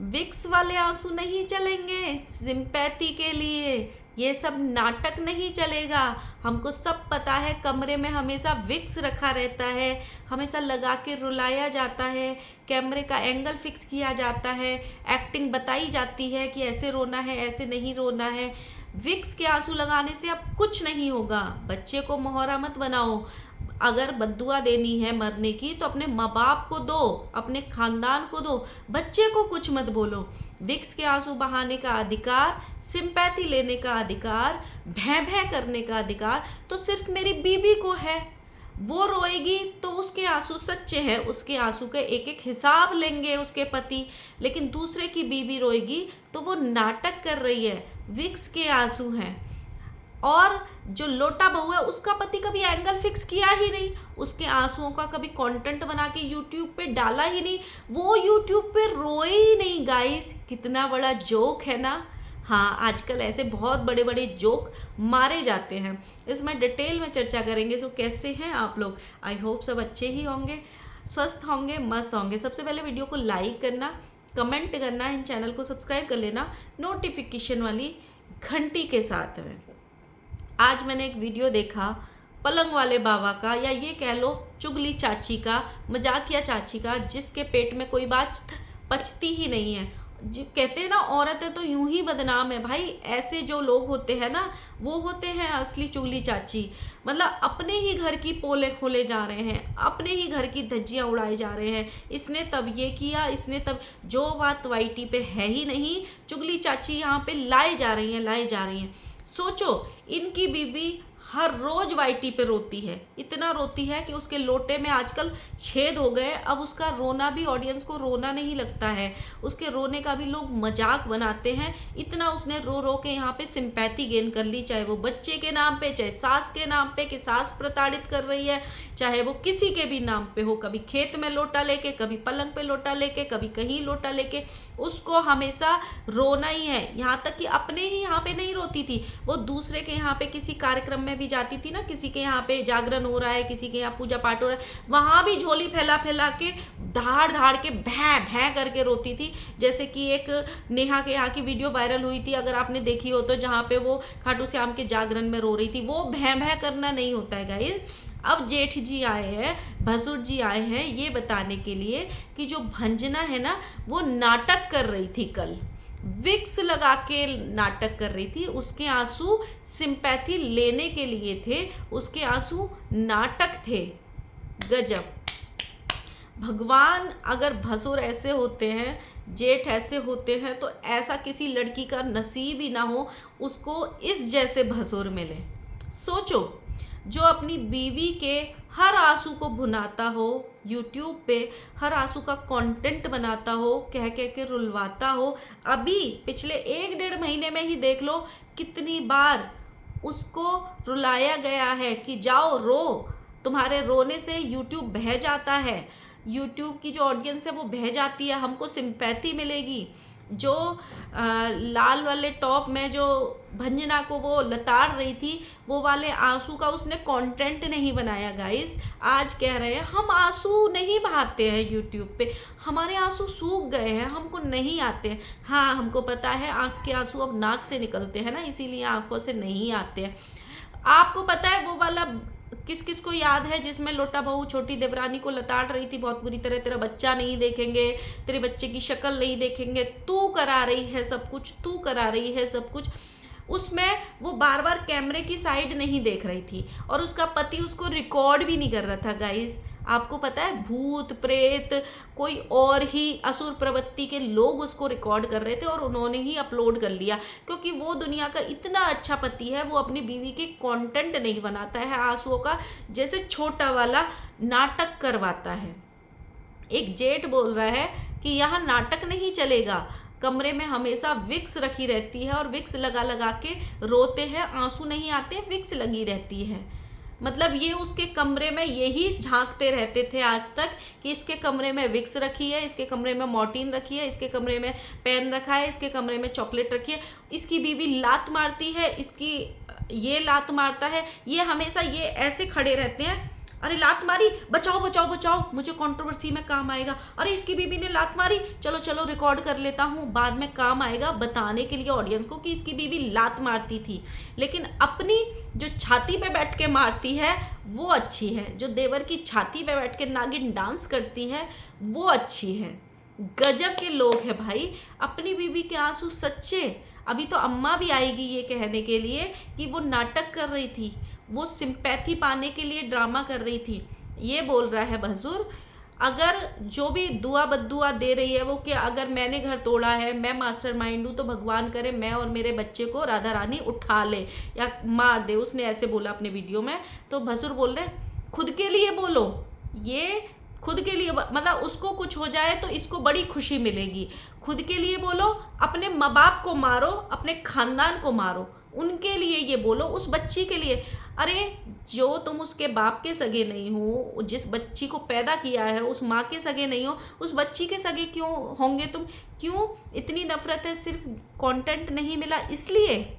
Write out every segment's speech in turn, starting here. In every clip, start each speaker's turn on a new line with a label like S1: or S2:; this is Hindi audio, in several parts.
S1: विक्स वाले आंसू नहीं चलेंगे सिंपैथी के लिए, ये सब नाटक नहीं चलेगा। हमको सब पता है, कमरे में हमेशा विक्स रखा रहता है, हमेशा लगा के रुलाया जाता है, कैमरे का एंगल फिक्स किया जाता है, एक्टिंग बताई जाती है कि ऐसे रोना है ऐसे नहीं रोना है। विक्स के आंसू लगाने से अब कुछ नहीं होगा। बच्चे को मोहरा मत बनाओ। अगर बद्दुआ देनी है मरने की तो अपने माँ बाप को दो, अपने खानदान को दो, बच्चे को कुछ मत बोलो। विक्स के आंसू बहाने का अधिकार, सिंपैथी लेने का अधिकार, भैं भैं करने का अधिकार तो सिर्फ मेरी बीबी को है। वो रोएगी तो उसके आंसू सच्चे हैं, उसके आंसू के एक एक हिसाब लेंगे उसके पति। लेकिन दूसरे की बीबी रोएगी तो वो नाटक कर रही है, विक्स के आंसू हैं। और जो लोटा बहू है उसका पति कभी एंगल फिक्स किया ही नहीं, उसके आंसुओं का कभी कंटेंट बना के यूट्यूब पे डाला ही नहीं, वो यूट्यूब पे रोए ही नहीं। गाइस, कितना बड़ा जोक है ना। हाँ, आजकल ऐसे बहुत बड़े बड़े जोक मारे जाते हैं, इसमें डिटेल में चर्चा करेंगे। सो कैसे हैं आप लोग? आई होप सब अच्छे ही होंगे, स्वस्थ होंगे, मस्त होंगे। सबसे पहले वीडियो को लाइक करना, कमेंट करना, इन चैनल को सब्सक्राइब कर लेना नोटिफिकेशन वाली घंटी के साथ में। आज मैंने एक वीडियो देखा पलंग वाले बाबा का, या ये कह लो चुगली चाची का, मजाकिया चाची का, जिसके पेट में कोई बात पचती ही नहीं है। जो कहते हैं ना, औरतें तो यूं ही बदनाम है भाई। ऐसे जो लोग होते हैं ना, वो होते हैं असली चुगली चाची। मतलब अपने ही घर की पोले खोले जा रहे हैं, अपने ही घर की धज्जियां उड़ाए जा रहे हैं। इसने तब ये किया, इसने तब, जो बात वाईटी पे है ही नहीं, चुगली चाची यहाँ पे लाई जा रही हैं। सोचो, इनकी बीबी हर रोज वाईटी पे रोती है, इतना रोती है कि उसके लोटे में आजकल छेद हो गए। अब उसका रोना भी ऑडियंस को रोना नहीं लगता है, उसके रोने का भी लोग मजाक बनाते हैं। इतना उसने रो रो के यहाँ पे सिंपैथी गेन कर ली, चाहे वो बच्चे के नाम पे, चाहे सास के नाम पे कि सास प्रताड़ित कर रही है, चाहे वो किसी के भी नाम पे हो। कभी खेत में लोटा लेके, कभी पलंग पे लोटा लेके, कभी कहीं लोटा लेके, उसको हमेशा रोना ही है। यहाँ तक कि अपने ही यहाँ पे नहीं रोती थी, वो दूसरे के यहाँ पे किसी कार्यक्रम में भी जाती थी ना, किसी के यहाँ पे जागरण हो रहा है, किसी के यहाँ पूजा पाठ हो रहा है, वहां भी झोली फैला फैला के धाड़ धाड़ के भैं भैं करके रोती थी। जैसे कि एक नेहा के यहाँ की वीडियो वायरल हुई थी, अगर आपने देखी हो तो, जहाँ पे वो खाटू श्याम के जागरण में रो रही थी। वो भैं भैं करना नहीं होता है गाइस। अब जेठ जी आए हैं, भसुर जी आए हैं ये बताने के लिए कि जो भंजना है ना, वो नाटक कर रही थी कल, विक्स लगा के नाटक कर रही थी। उसके आंसू सिंपैथी लेने के लिए थे, उसके आंसू नाटक थे। गजब। भगवान, अगर भसुर ऐसे होते हैं, जेठ ऐसे होते हैं, तो ऐसा किसी लड़की का नसीब ही ना हो उसको इस जैसे भसुर मिले। सोचो, जो अपनी बीवी के हर आंसू को भुनाता हो, यूट्यूब पे हर आंसू का कंटेंट बनाता हो, कह कह के रुलवाता हो। अभी पिछले 1 डेढ़ महीने में ही देख लो कितनी बार उसको रुलाया गया है कि जाओ रो, तुम्हारे रोने से यूट्यूब बह जाता है, यूट्यूब की जो ऑडियंस है वो बह जाती है, हमको सिंपैथी मिलेगी। जो लाल वाले टॉप में जो भंजना को वो लताड़ रही थी, वो वाले आंसू का उसने कंटेंट नहीं बनाया गाइस। आज कह रहे हैं हम आंसू नहीं बहाते हैं यूट्यूब पे, हमारे आंसू सूख गए हैं, हमको नहीं आते हैं। हाँ, हमको पता है आँख के आंसू अब नाक से निकलते हैं ना, इसीलिए आंखों से नहीं आते हैं। आपको पता है वो वाला किस किस को याद है जिसमें लोटा बहू छोटी देवरानी को लताड़ रही थी बहुत बुरी तरह, तेरा बच्चा नहीं देखेंगे, तेरे बच्चे की शक्ल नहीं देखेंगे, तू करा रही है सब कुछ, तू करा रही है सब कुछ। उसमें वो बार बार कैमरे की साइड नहीं देख रही थी, और उसका पति उसको रिकॉर्ड भी नहीं कर रहा था गाइस। आपको पता है, भूत प्रेत कोई और ही असुर प्रवृत्ति के लोग उसको रिकॉर्ड कर रहे थे, और उन्होंने ही अपलोड कर लिया, क्योंकि वो दुनिया का इतना अच्छा पति है, वो अपनी बीवी के कंटेंट नहीं बनाता है आंसुओं का, जैसे छोटा वाला नाटक करवाता है। एक जेठ बोल रहा है कि यहाँ नाटक नहीं चलेगा, कमरे में हमेशा विक्स रखी रहती है और विक्स लगा लगा के रोते हैं, आंसू नहीं आते, विक्स लगी रहती है। मतलब ये उसके कमरे में यही झांकते रहते थे आज तक कि इसके कमरे में विक्स रखी है, इसके कमरे में मॉर्टिन रखी है, इसके कमरे में पेन रखा है, इसके कमरे में चॉकलेट रखी है, इसकी बीवी लात मारती है, इसकी ये लात मारता है। ये हमेशा ये ऐसे खड़े रहते हैं, अरे लात मारी, बचाओ बचाओ बचाओ, मुझे कंट्रोवर्सी में काम आएगा। अरे इसकी बीबी ने लात मारी, चलो चलो रिकॉर्ड कर लेता हूँ, बाद में काम आएगा बताने के लिए ऑडियंस को कि इसकी बीबी लात मारती थी। लेकिन अपनी जो छाती पे बैठ के मारती है वो अच्छी है, जो देवर की छाती पे बैठ के नागिन डांस करती है वो अच्छी है। गजब के लोग हैं भाई। अपनी बीबी के आंसू सच्चे। अभी तो अम्मा भी आएगी ये कहने के लिए कि वो नाटक कर रही थी, वो सिंपैथी पाने के लिए ड्रामा कर रही थी। ये बोल रहा है भसुर, अगर जो भी दुआ बद्दुआ दे रही है वो कि अगर मैंने घर तोड़ा है, मैं मास्टरमाइंड हूँ, तो भगवान करे मैं और मेरे बच्चे को राधा रानी उठा ले या मार दे। उसने ऐसे बोला अपने वीडियो में। तो भसुर बोल रहे हैं खुद के लिए बोलो, ये खुद के लिए मतलब उसको कुछ हो जाए तो इसको बड़ी खुशी मिलेगी। खुद के लिए बोलो, अपने माँ बाप को मारो, अपने खानदान को मारो, उनके लिए ये बोलो, उस बच्ची के लिए। अरे जो तुम उसके बाप के सगे नहीं हो, जिस बच्ची को पैदा किया है उस माँ के सगे नहीं हो, उस बच्ची के सगे क्यों होंगे तुम? क्यों इतनी नफरत है? सिर्फ कंटेंट नहीं मिला इसलिए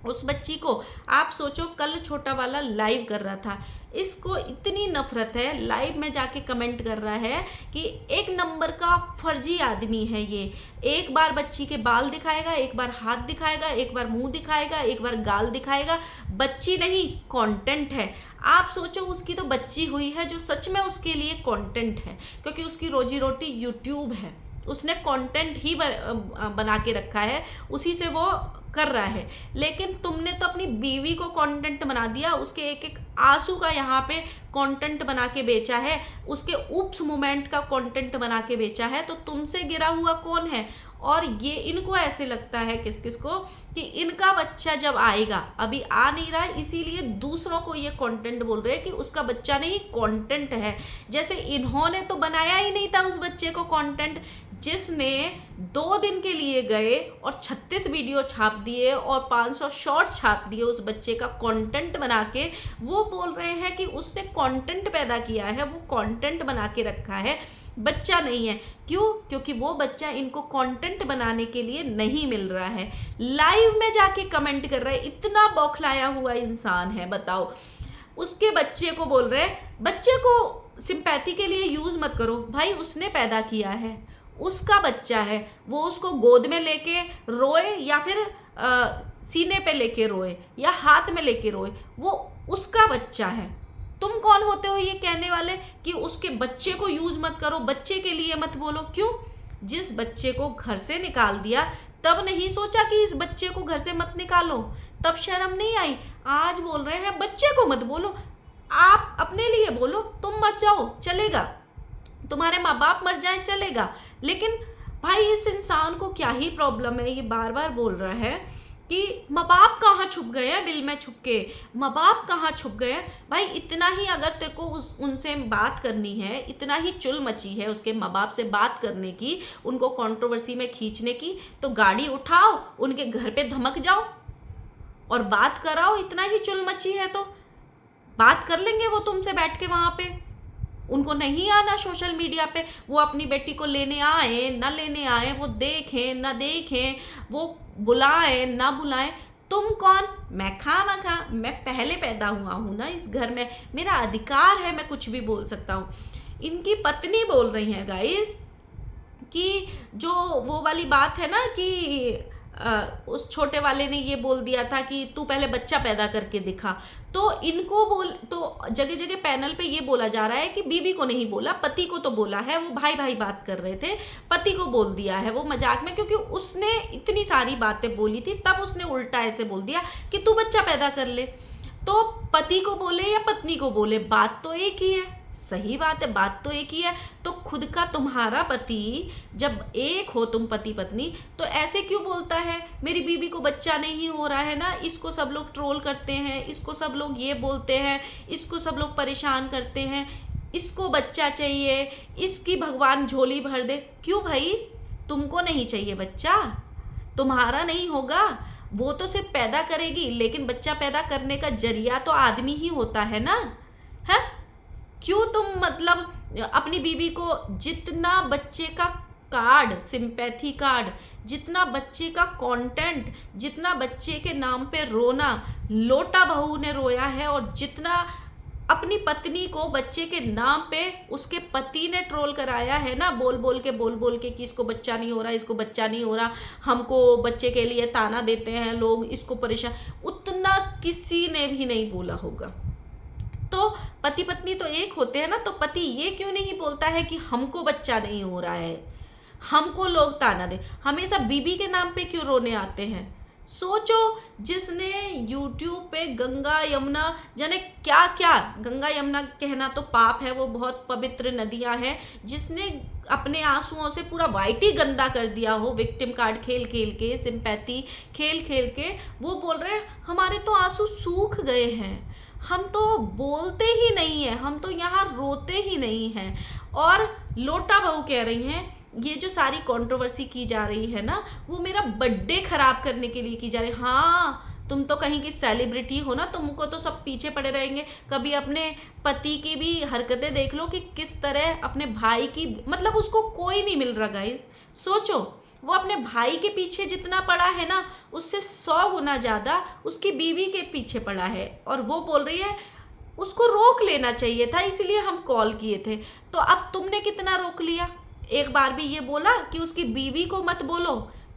S1: उस बच्ची को? आप सोचो, कल छोटा वाला लाइव कर रहा था, इसको इतनी नफरत है, लाइव में जाके कमेंट कर रहा है कि एक नंबर का फर्जी आदमी है ये। एक बार बच्ची के बाल दिखाएगा, एक बार हाथ दिखाएगा, एक बार मुंह दिखाएगा, एक बार गाल दिखाएगा। बच्ची नहीं, कंटेंट है। आप सोचो, उसकी तो बच्ची हुई है जो सच में उसके लिए कंटेंट है, क्योंकि उसकी रोजी रोटी यूट्यूब है, उसने कंटेंट ही बना के रखा है, उसी से वो कर रहा है। लेकिन तुमने तो अपनी बीवी को कंटेंट बना दिया, उसके एक एक आंसू का यहाँ पे कंटेंट बना के बेचा है, उसके उप्स मोमेंट का कंटेंट बना के बेचा है। तो तुमसे गिरा हुआ कौन है? और ये इनको ऐसे लगता है किस किस को कि इनका बच्चा जब आएगा, अभी आ नहीं रहा है, इसीलिए दूसरों को ये कंटेंट बोल रहे हैं कि उसका बच्चा नहीं कंटेंट है। जैसे इन्होंने तो बनाया ही नहीं था उस बच्चे को कंटेंट, जिसने 2 दिन के लिए गए और 36 वीडियो छाप दिए और 500 शॉर्ट छाप दिए उस बच्चे का कंटेंट बना के। वो बोल रहे हैं कि उसने कंटेंट पैदा किया है, वो कंटेंट बना के रखा है, बच्चा नहीं है। क्यों? क्योंकि वो बच्चा इनको कंटेंट बनाने के लिए नहीं मिल रहा है। लाइव में जाके कमेंट कर रहा है, इतना बौखलाया हुआ इंसान है, बताओ। उसके बच्चे को बोल रहे हैं बच्चे को सिंपैथी के लिए यूज मत करो। भाई उसने पैदा किया है, उसका बच्चा है, वो उसको गोद में लेके रोए या फिर सीने पे लेके रोए या हाथ में लेके रोए, वो उसका बच्चा है। तुम कौन होते हो ये कहने वाले कि उसके बच्चे को यूज मत करो, बच्चे के लिए मत बोलो? क्यों? जिस बच्चे को घर से निकाल दिया तब नहीं सोचा कि इस बच्चे को घर से मत निकालो? तब शर्म नहीं आई? आज बोल रहे हैं बच्चे को मत बोलो, आप अपने लिए बोलो। तुम मर जाओ चलेगा, तुम्हारे माँ बाप मर जाए चलेगा, लेकिन भाई इस इंसान को क्या ही प्रॉब्लम है? ये बार बार बोल रहा है कि माँ बाप कहाँ छुप गए हैं, बिल में छुप के माँ बाप कहाँ छुप गए हैं। भाई इतना ही अगर तेरे को उनसे बात करनी है, इतना ही चुल मची है उसके माँ बाप से बात करने की, उनको कंट्रोवर्सी में खींचने की, तो गाड़ी उठाओ, उनके घर पे धमक जाओ और बात कराओ। इतना ही चुल मची है तो बात कर लेंगे वो तुमसे बैठ के वहाँ पे। उनको नहीं आना सोशल मीडिया पे, वो अपनी बेटी को लेने आए ना लेने आए, वो देखें ना देखें, वो बुलाए ना बुलाएं। तुम कौन? मैं खामखा, मैं पहले पैदा हुआ हूँ ना इस घर में, मेरा अधिकार है, मैं कुछ भी बोल सकता हूँ। इनकी पत्नी बोल रही हैं गाइस कि जो वो वाली बात है ना कि उस छोटे वाले ने ये बोल दिया था कि तू पहले बच्चा पैदा करके दिखा, तो इनको तो जगह जगह पैनल पे ये बोला जा रहा है कि बीबी को नहीं बोला, पति को तो बोला है। वो भाई भाई बात कर रहे थे, पति को बोल दिया है वो मजाक में, क्योंकि उसने इतनी सारी बातें बोली थी, तब उसने उल्टा ऐसे बोल दिया कि तू बच्चा पैदा कर ले। तो पति को बोले या पत्नी को बोले, बात तो एक ही है। सही बात है, बात तो एक ही है। तो खुद का तुम्हारा पति, जब एक हो तुम पति पत्नी, तो ऐसे क्यों बोलता है मेरी बीबी को बच्चा नहीं हो रहा है ना, इसको सब लोग ट्रोल करते हैं, इसको सब लोग ये बोलते हैं, इसको सब लोग परेशान करते हैं, इसको बच्चा चाहिए, इसकी भगवान झोली भर दे। क्यों भाई? तुमको नहीं चाहिए बच्चा? तुम्हारा नहीं होगा, वो तो सिर्फ पैदा करेगी, लेकिन बच्चा पैदा करने का जरिया तो आदमी ही होता है ना। है क्यों तुम मतलब अपनी बीवी को जितना बच्चे का कार्ड, सिंपैथी कार्ड, जितना बच्चे का कंटेंट, जितना बच्चे के नाम पे रोना, लोटा बहू ने रोया है, और जितना अपनी पत्नी को बच्चे के नाम पे उसके पति ने ट्रोल कराया है ना, बोल बोल के कि इसको बच्चा नहीं हो रहा, इसको बच्चा नहीं हो रहा, हमको बच्चे के लिए ताना देते हैं लोग, इसको परेशान, उतना किसी ने भी नहीं बोला होगा। तो पति पत्नी तो एक होते हैं ना, तो पति ये क्यों नहीं बोलता है कि हमको बच्चा नहीं हो रहा है, हमको लोग ताना दे, हमेशा बीबी के नाम पे क्यों रोने आते हैं। सोचो, जिसने YouTube पे गंगा यमुना जाने क्या क्या, गंगा यमुना कहना तो पाप है, वो बहुत पवित्र नदियां हैं, जिसने अपने आंसुओं से पूरा वाइट ही गंदा कर दिया हो, विक्टिम कार्ड खेल खेल के, सिंपैथी खेल खेल के, वो बोल रहे हैं हमारे तो आंसू सूख गए हैं, हम तो बोलते ही नहीं है, हम तो यहाँ रोते ही नहीं हैं। और लोटा बहू कह रही हैं ये जो सारी कंट्रोवर्सी की जा रही है ना, वो मेरा बर्थडे खराब करने के लिए की जा रही है। हाँ, तुम तो कहीं की सेलिब्रिटी हो ना, तुमको तो सब पीछे पड़े रहेंगे। कभी अपने पति की भी हरकतें देख लो कि किस तरह अपने भाई की, मतलब उसको कोई नहीं मिल रहा गाइस। सोचो, वो अपने भाई के पीछे जितना पड़ा है ना, उससे 100 गुना ज़्यादा उसकी बीवी के पीछे पड़ा है। और वो बोल रही है उसको रोक लेना चाहिए था, इसलिए हम कॉल किए थे। तो अब तुमने कितना रोक लिया? एक बार भी ये बोला कि उसकी बीवी को मत बोलो,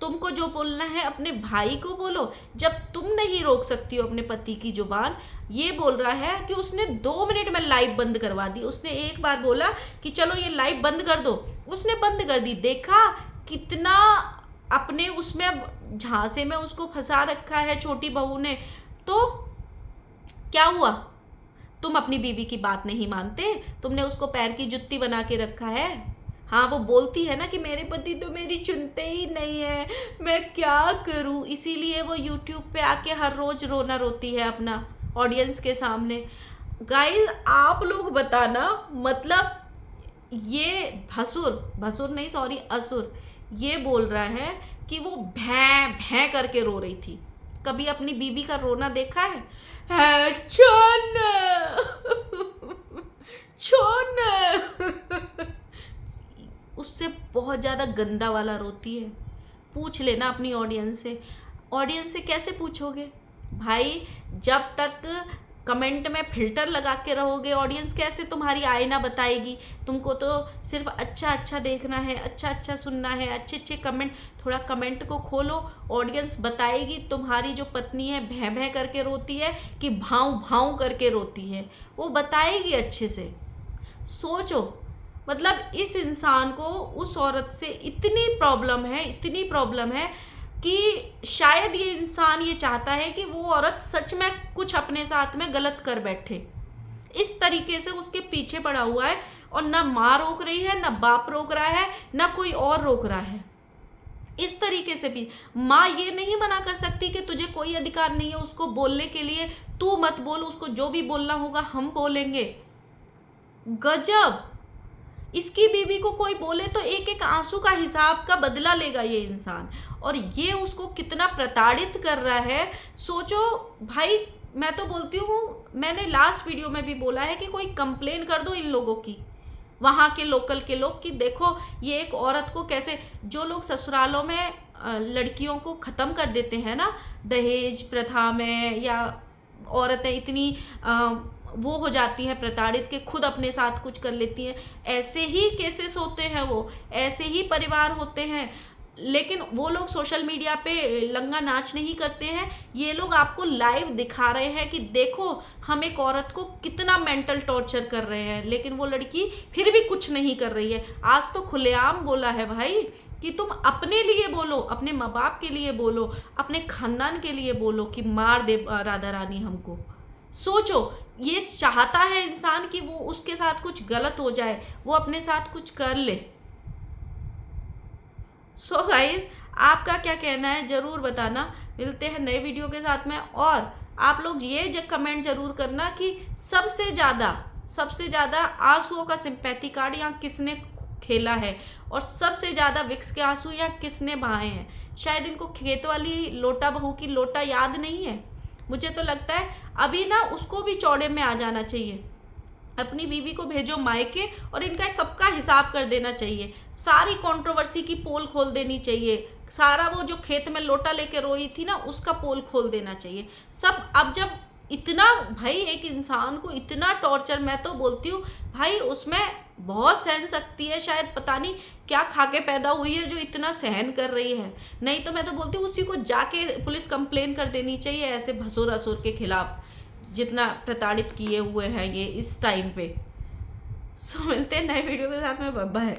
S1: तुमको जो बोलना है अपने भाई को बोलो। जब तुम नहीं रोक सकती हो अपने पति की जुबान, ये बोल रहा है कि उसने 2 मिनट में लाइव बंद करवा दी। उसने एक बार बोला कि चलो ये लाइव बंद कर दो, उसने बंद कर दी। देखा कितना अपने उसमें झांसे में उसको फंसा रखा है छोटी बहू ने। तो क्या हुआ? तुम अपनी बीवी की बात नहीं मानते, तुमने उसको पैर की जुत्ती बना के रखा है। हाँ, वो बोलती है ना कि मेरे पति तो मेरी सुनते ही नहीं है, मैं क्या करूँ, इसीलिए वो YouTube पे आके हर रोज रोना रोती है अपना ऑडियंस के सामने। गाइस, आप लोग बताना, मतलब ये भसुर नहीं, सॉरी, असुर ये बोल रहा है कि वो भैं भैं करके रो रही थी। कभी अपनी बीबी का रोना देखा है? छोड़ उससे बहुत ज़्यादा गंदा वाला रोती है। पूछ लेना अपनी ऑडियंस से। ऑडियंस से कैसे पूछोगे भाई? जब तक कमेंट में फिल्टर लगा के रहोगे, ऑडियंस कैसे तुम्हारी आईना बताएगी? तुमको तो सिर्फ अच्छा अच्छा देखना है, अच्छा अच्छा सुनना है, अच्छे अच्छे कमेंट। थोड़ा कमेंट को खोलो, ऑडियंस बताएगी तुम्हारी जो पत्नी है भैं भैं करके रोती है कि भाव भाव करके रोती है, वो बताएगी अच्छे से। सोचो, मतलब इस इंसान को उस औरत से इतनी प्रॉब्लम है कि शायद ये इंसान ये चाहता है कि वो औरत सच में कुछ अपने साथ में गलत कर बैठे। इस तरीके से उसके पीछे पड़ा हुआ है, और ना माँ रोक रही है, ना बाप रोक रहा है, ना कोई और रोक रहा है। इस तरीके से भी माँ ये नहीं मना कर सकती कि तुझे कोई अधिकार नहीं है उसको बोलने के लिए, तू मत बोल, उसको जो भी बोलना होगा हम बोलेंगे। गजब! इसकी बीवी को कोई बोले तो एक एक आंसू का हिसाब का बदला लेगा ये इंसान, और ये उसको कितना प्रताड़ित कर रहा है। सोचो भाई, मैं तो बोलती हूँ, मैंने लास्ट वीडियो में भी बोला है कि कोई कंप्लेन कर दो इन लोगों की, वहाँ के लोकल के लोग, कि देखो ये एक औरत को कैसे, जो लोग ससुरालों में लड़कियों को ख़त्म कर देते हैं ना, दहेज प्रथा में, या औरतें इतनी वो हो जाती हैं प्रताड़ित के खुद अपने साथ कुछ कर लेती हैं, ऐसे ही केसेस होते हैं, वो ऐसे ही परिवार होते हैं। लेकिन वो लोग सोशल मीडिया पे लंगा नाच नहीं करते हैं, ये लोग आपको लाइव दिखा रहे हैं कि देखो हम एक औरत को कितना मेंटल टॉर्चर कर रहे हैं, लेकिन वो लड़की फिर भी कुछ नहीं कर रही है। आज तो खुलेआम बोला है भाई कि तुम अपने लिए बोलो, अपने माँ बाप के लिए बोलो, अपने खानदान के लिए बोलो कि मार दे राधा रानी हमको। सोचो, ये चाहता है इंसान कि वो उसके साथ कुछ गलत हो जाए, वो अपने साथ कुछ कर ले। सो गाइस, आपका क्या कहना है ज़रूर बताना। मिलते हैं नए वीडियो के साथ में, और आप लोग ये कमेंट ज़रूर करना कि सबसे ज़्यादा आंसुओं का सिंपैथी कार्ड यहाँ किसने खेला है, और सबसे ज़्यादा विक्स के आंसू यहाँ किसने बहाए हैं। शायद इनको खेत वाली लोटा बहू की लोटा याद नहीं है। मुझे तो लगता है अभी ना उसको भी चौड़े में आ जाना चाहिए, अपनी बीवी को भेजो मायके, और इनका सबका हिसाब कर देना चाहिए। सारी कंट्रोवर्सी की पोल खोल देनी चाहिए, सारा वो जो खेत में लोटा लेके रोई थी ना उसका पोल खोल देना चाहिए सब। अब जब इतना भाई एक इंसान को इतना टॉर्चर, मैं तो बोलती हूँ भाई उसमें बहुत सहन शक्ति है, शायद पता नहीं क्या खा के पैदा हुई है जो इतना सहन कर रही है। नहीं तो मैं तो बोलती हूँ उसी को जाके पुलिस कंप्लेन कर देनी चाहिए ऐसे भसुर असुर के खिलाफ, जितना प्रताड़ित किए हुए हैं ये इस टाइम पे। सो मिलते हैं नए वीडियो के साथ में, बाय बाय।